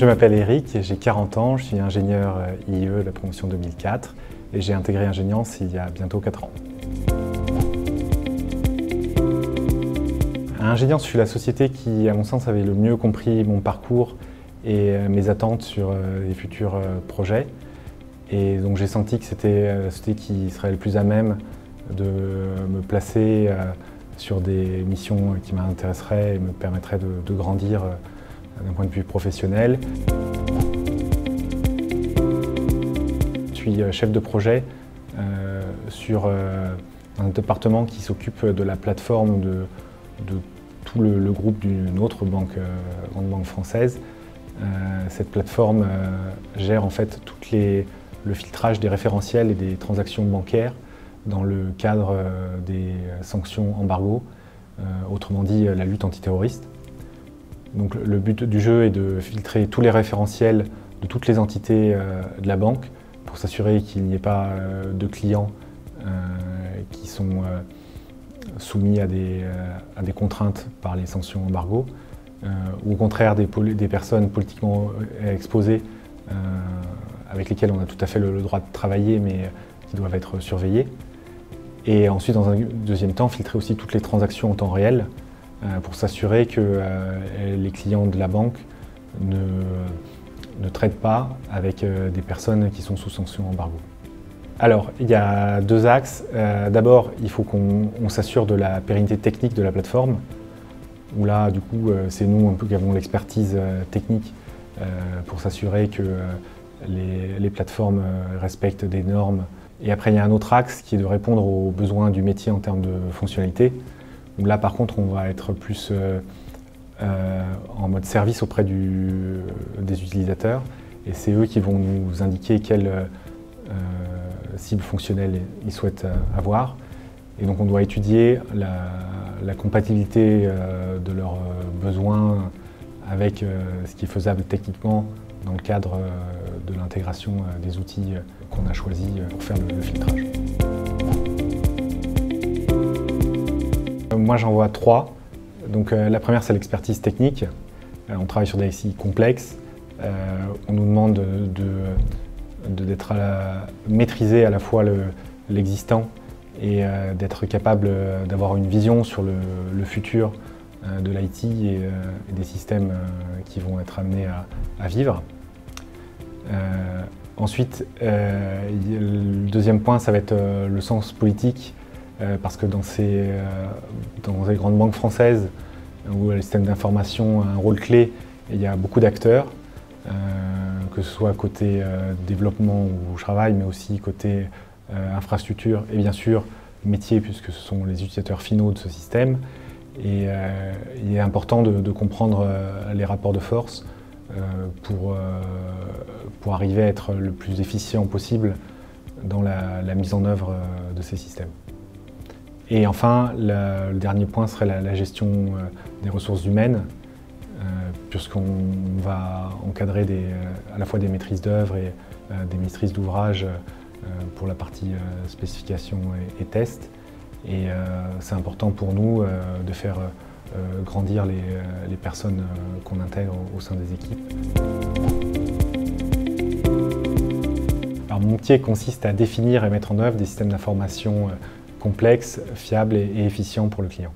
Je m'appelle Eric, j'ai 40 ans, je suis ingénieur IE de la promotion 2004 et j'ai intégré Ingéniance il y a bientôt 4 ans. À Ingéniance, je suis la société qui, à mon sens, avait le mieux compris mon parcours et mes attentes sur les futurs projets. Et donc j'ai senti que c'était la société qui serait le plus à même de me placer sur des missions qui m'intéresseraient et me permettraient de grandir d'un point de vue professionnel. Je suis chef de projet sur un département qui s'occupe de la plateforme de tout le groupe d'une autre grande banque française. Cette plateforme gère en fait le filtrage des référentiels et des transactions bancaires dans le cadre des sanctions embargo, autrement dit la lutte antiterroriste. Donc le but du jeu est de filtrer tous les référentiels de toutes les entités de la banque pour s'assurer qu'il n'y ait pas de clients qui sont soumis à des contraintes par les sanctions embargo, ou au contraire des personnes politiquement exposées avec lesquelles on a tout à fait le droit de travailler mais qui doivent être surveillées. Et ensuite, dans un deuxième temps, filtrer aussi toutes les transactions en temps réel pour s'assurer que les clients de la banque ne traitent pas avec des personnes qui sont sous sanction embargo. Alors, il y a deux axes. D'abord, il faut qu'on s'assure de la pérennité technique de la plateforme, où là, du coup, c'est nous un peu qui avons l'expertise technique pour s'assurer que les plateformes respectent des normes. Et après, il y a un autre axe qui est de répondre aux besoins du métier en termes de fonctionnalité. Où là, par contre, on va être plus en mode service auprès des utilisateurs. Et c'est eux qui vont nous indiquer quelle cible fonctionnelle ils souhaitent avoir. Et donc, on doit étudier la compatibilité de leurs besoins avec ce qui est faisable techniquement dans le cadre de l'intégration des outils qu'on a choisis pour faire le filtrage. Moi, j'en vois trois. Donc, la première, c'est l'expertise technique. On travaille sur des SI complexes. On nous demande d'être maîtriser à la fois l'existant et d'être capable d'avoir une vision sur le futur de l'IT et des systèmes qui vont être amenés à vivre. Ensuite, le deuxième point, ça va être le sens politique, parce que dans ces grandes banques françaises, où le système d'information a un rôle clé, il y a beaucoup d'acteurs, que ce soit côté développement où je travaille, mais aussi côté infrastructure et bien sûr métier, puisque ce sont les utilisateurs finaux de ce système. Et il est important de comprendre les rapports de force pour arriver à être le plus efficient possible dans la mise en œuvre de ces systèmes. Et enfin, le dernier point serait la gestion des ressources humaines, puisqu'on va encadrer à la fois des maîtrises d'œuvre et des maîtrises d'ouvrage pour la partie spécification et test. Et c'est important pour nous de faire grandir les personnes qu'on intègre au sein des équipes. Alors, mon métier consiste à définir et mettre en œuvre des systèmes d'information complexes, fiables et efficients pour le client.